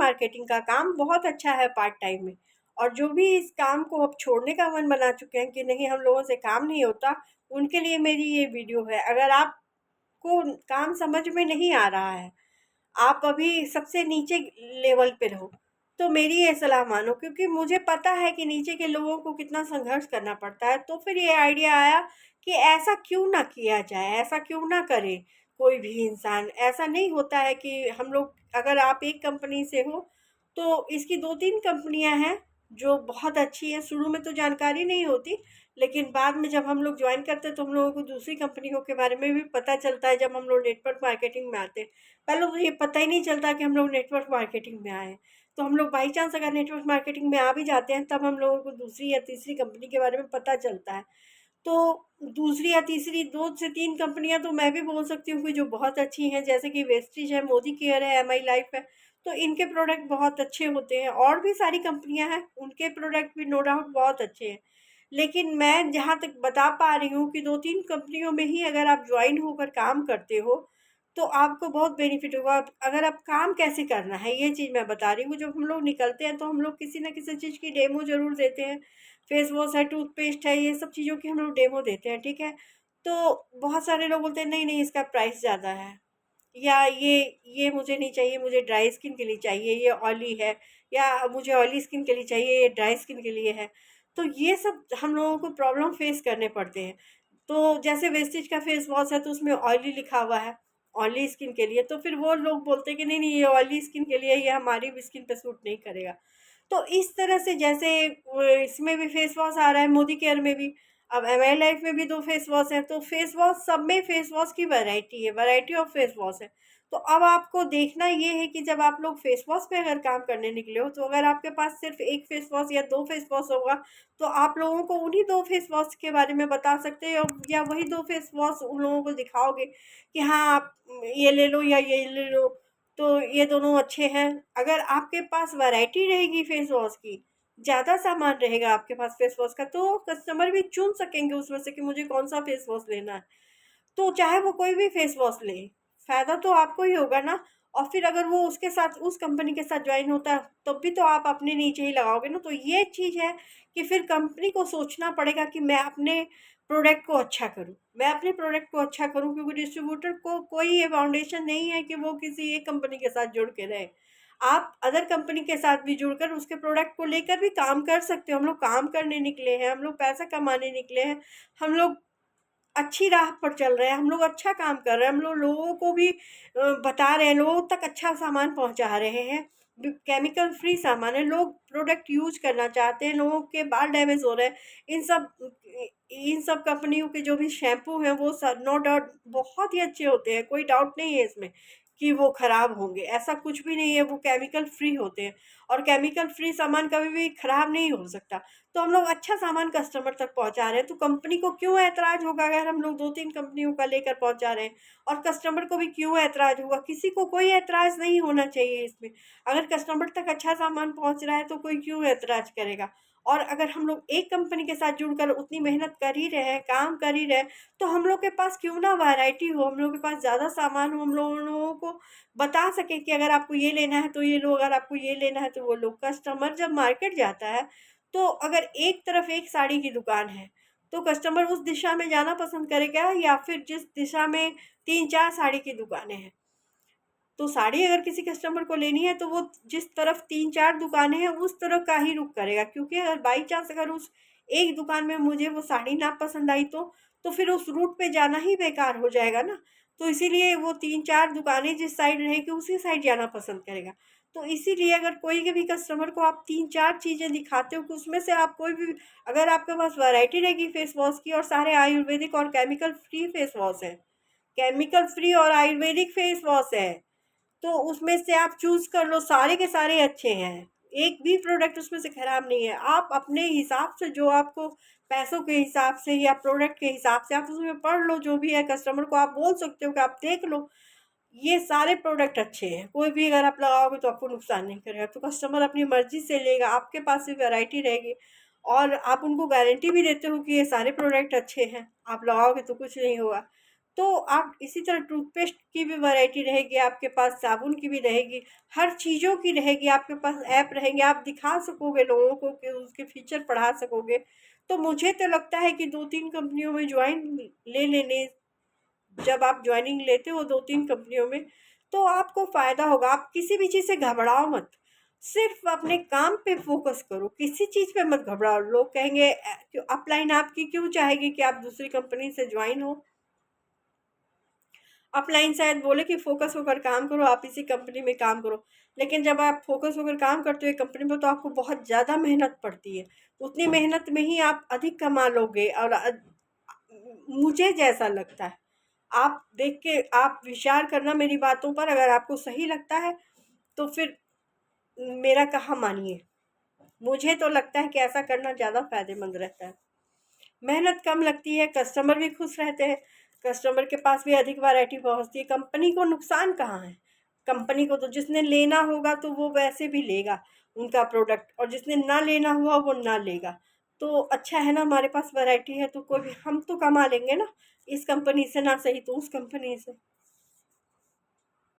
Marketing का काम बहुत अच्छा है पार्ट टाइम में। और जो भी इस काम को अब छोड़ने का मन बना चुके हैं कि नहीं हम लोगों से काम नहीं होता, उनके लिए मेरी ये वीडियो है। अगर आपको काम समझ में नहीं आ रहा है, आप अभी सबसे नीचे लेवल पे रहो, तो मेरी ये सलाह मानो, क्योंकि मुझे पता है कि नीचे के लोगों को कितना संघर्ष करना पड़ता है। तो फिर ये आइडिया आया कि ऐसा क्यों ना किया जाए, ऐसा क्यों ना करे कोई भी इंसान। ऐसा नहीं होता है कि हम लोग, अगर आप एक कंपनी से हो तो इसकी 2-3 कंपनियां हैं जो बहुत अच्छी है। शुरू में तो जानकारी नहीं होती, लेकिन बाद में जब हम लोग ज्वाइन करते हैं तो हम लोगों को दूसरी कंपनियों के बारे में भी पता चलता है। जब हम लोग नेटवर्क मार्केटिंग में आते हैं, पहले तो ये पता ही नहीं चलता कि हम लोग नेटवर्क मार्केटिंग में आए हैं। तो हम लोग बाई चांस अगर नेटवर्क मार्केटिंग में आ भी जाते हैं, तब हम लोगों को दूसरी या तीसरी कंपनी के बारे में पता चलता है। तो दूसरी या तीसरी 2 से 3 कंपनियां तो मैं भी बोल सकती हूँ कि जो बहुत अच्छी हैं, जैसे कि वेस्टिज है, मोदी केयर है, एम आई लाइफ है। तो इनके प्रोडक्ट बहुत अच्छे होते हैं। और भी सारी कंपनियां हैं, उनके प्रोडक्ट भी नो डाउट बहुत अच्छे हैं। लेकिन मैं जहाँ तक बता पा रही हूँ कि 2-3 कंपनियों में ही अगर आप ज्वाइन होकर काम करते हो तो आपको बहुत बेनिफिट होगा। अगर आप काम कैसे करना है ये चीज़ मैं बता रही हूँ। जब हम लोग निकलते हैं तो हम लोग किसी ना किसी चीज़ की डेमो ज़रूर देते हैं। फेस वॉश है, टूथपेस्ट है, ये सब चीज़ों की हम लोग डेमो देते हैं, ठीक है। तो बहुत सारे लोग बोलते हैं नहीं नहीं इसका प्राइस ज़्यादा है, या ये मुझे नहीं चाहिए, मुझे ड्राई स्किन के लिए चाहिए, ये ऑयली है, या मुझे ऑयली स्किन के लिए चाहिए, ये ड्राई स्किन के लिए है। तो ये सब हम लोगों को प्रॉब्लम फेस करने पड़ते हैं। तो जैसे वेस्टिज का फेस वॉश है तो उसमें ऑयली लिखा हुआ है, ऑयली स्किन के लिए। तो फिर वो लोग बोलते हैं कि नहीं नहीं ये ऑयली स्किन के लिए, ये हमारी भी स्किन पे सूट नहीं करेगा। तो इस तरह से जैसे इसमें भी फेस वॉश आ रहा है, मोदी केयर में भी, अब एम आई लाइफ में भी 2 फेस वॉश हैं। तो फेस वॉश, सब में फेस वॉश की वैरायटी है, वैरायटी ऑफ फेस वॉश है। तो अब आपको देखना ये है कि जब आप लोग फेस वॉश पे अगर काम करने निकले हो, तो अगर आपके पास सिर्फ 1 फेस वॉश या 2 फेस वॉश होगा, तो आप लोगों को उन्हीं 2 फेस वॉश के बारे में बता सकते हैं, या वही 2 फेस वॉश उन लोगों को दिखाओगे कि हाँ आप ये ले लो या ये ले लो, तो ये दोनों अच्छे हैं। अगर आपके पास वैरायटी रहेगी फेस वॉश की, ज़्यादा सामान रहेगा आपके पास फेस वॉश का, तो कस्टमर भी चुन सकेंगे उसमें से कि मुझे कौन सा फेस वॉश लेना है। तो चाहे वो कोई भी फेस वॉश ले, फ़ायदा तो आपको ही होगा ना। और फिर अगर वो उसके साथ, उस कंपनी के साथ ज्वाइन होता है, तब भी तो आप अपने नीचे ही लगाओगे ना। तो ये चीज़ है कि फिर कंपनी को सोचना पड़ेगा कि मैं अपने प्रोडक्ट को अच्छा करूँ, मैं अपने प्रोडक्ट को अच्छा करूँ, क्योंकि डिस्ट्रीब्यूटर को कोई ये फाउंडेशन नहीं है कि वो किसी एक कंपनी के साथ जुड़ के रहे। आप अदर कंपनी के साथ भी जुड़कर उसके प्रोडक्ट को लेकर भी काम कर सकते हो। हम लोग काम करने निकले हैं, हम लोग पैसा कमाने निकले हैं, हम लोग अच्छी राह पर चल रहे हैं, हम लोग अच्छा काम कर रहे हैं, हम लोग लोगों को भी बता रहे हैं, लोगों तक अच्छा सामान पहुंचा रहे हैं। केमिकल फ्री सामान है, लोग प्रोडक्ट यूज करना चाहते हैं, लोगों के बाल डैमेज हो रहे हैं। इन सब कंपनियों के जो भी शैम्पू हैं वो नो डाउट बहुत ही अच्छे होते हैं, कोई डाउट नहीं है इसमें कि वो खराब होंगे, ऐसा कुछ भी नहीं है। वो केमिकल फ्री होते हैं, और केमिकल फ्री सामान कभी भी खराब नहीं हो सकता। तो हम लोग अच्छा सामान कस्टमर तक पहुंचा रहे हैं, तो कंपनी को क्यों ऐतराज होगा अगर हम लोग 2-3 कंपनियों का लेकर पहुंचा रहे हैं। और कस्टमर को भी क्यों ऐतराज होगा, किसी को कोई ऐतराज नहीं होना चाहिए इसमें। अगर कस्टमर तक अच्छा सामान पहुंच रहा है तो कोई क्यों ऐतराज करेगा। और अगर हम लोग एक कंपनी के साथ जुड़कर उतनी मेहनत कर ही रहे हैं, काम कर ही रहे हैं, तो हम लोग के पास क्यों ना वैरायटी हो, हम लोग के पास ज़्यादा सामान हो, हम लोगों को बता सके कि अगर आपको ये लेना है तो ये लो, अगर आपको ये लेना है तो वो लो। कस्टमर जब मार्केट जाता है, तो अगर एक तरफ एक साड़ी की दुकान है, तो कस्टमर उस दिशा में जाना पसंद करेगा, या फिर जिस दिशा में 3-4 साड़ी की दुकानें हैं। तो साड़ी अगर किसी कस्टमर को लेनी है तो वो जिस तरफ 3-4 दुकानें हैं उस तरफ का ही रुख करेगा, क्योंकि अगर बाई चांस अगर उस एक दुकान में मुझे वो साड़ी ना पसंद आई, तो फिर उस रूट पे जाना ही बेकार हो जाएगा ना। तो इसीलिए वो 3-4 दुकानें जिस साइड रहेगी उसी साइड जाना पसंद करेगा। तो इसीलिए अगर कोई के भी कस्टमर को आप 3-4 चीज़ें दिखाते हो कि उसमें से आप कोई भी, अगर आपके पास वैरायटी रहेगी फेस वॉश की, और सारे आयुर्वेदिक और केमिकल फ्री फेस वॉश है, केमिकल फ्री और आयुर्वेदिक फेस वॉश है, तो उसमें से आप चूज़ कर लो, सारे के सारे अच्छे हैं, एक भी प्रोडक्ट उसमें से खराब नहीं है। आप अपने हिसाब से, जो आपको पैसों के हिसाब से या प्रोडक्ट के हिसाब से, आप उसमें पढ़ लो, जो भी है कस्टमर को आप बोल सकते हो कि आप देख लो, ये सारे प्रोडक्ट अच्छे हैं, कोई भी अगर आप लगाओगे तो आपको नुकसान नहीं करेगा। तो कस्टमर अपनी मर्जी से लेगा, आपके पास भी वैरायटी रहेगी, और आप उनको गारंटी भी देते हो कि ये सारे प्रोडक्ट अच्छे हैं, आप लगाओगे तो कुछ नहीं होगा। तो आप इसी तरह टूथपेस्ट की भी वैरायटी रहेगी आपके पास, साबुन की भी रहेगी, हर चीज़ों की रहेगी आपके पास, ऐप रहेंगे, आप दिखा सकोगे लोगों को कि उसके फीचर पढ़ा सकोगे। तो मुझे तो लगता है कि 2-3 कंपनियों में ज्वाइन ले लेने, जब आप ज्वाइनिंग लेते हो 2-3 कंपनियों में, तो आपको फ़ायदा होगा। आप किसी भी चीज़ से घबराओ मत, सिर्फ अपने काम पे फोकस करो, किसी चीज़ पे मत घबराओ। लोग कहेंगे क्यों अपलाइन आपकी क्यों चाहेगी कि आप दूसरी कंपनी से ज्वाइन हो। अपलाइन शायद बोले कि फोकस होकर काम करो, आप इसी कंपनी में काम करो, लेकिन जब आप फोकस होकर काम करते हो एक कंपनी में तो आपको बहुत ज़्यादा मेहनत पड़ती है। उतनी मेहनत में ही आप अधिक कमा लोगे। और मुझे जैसा लगता है, आप देख के आप विचार करना मेरी बातों पर, अगर आपको सही लगता है तो फिर मेरा कहा मानिए। मुझे तो लगता है कि ऐसा करना ज़्यादा फायदेमंद रहता है। मेहनत कम लगती है, कस्टमर भी खुश रहते हैं, कस्टमर के पास भी अधिक वैरायटी पहुंचती है, कंपनी को नुकसान कहाँ है। कंपनी को तो जिसने लेना होगा तो वो वैसे भी लेगा उनका प्रोडक्ट, और जिसने ना लेना हुआ वो ना लेगा। तो अच्छा है ना, हमारे पास वैरायटी है तो कोई भी हम तो कमा लेंगे ना, इस कंपनी से ना सही तो उस कंपनी से।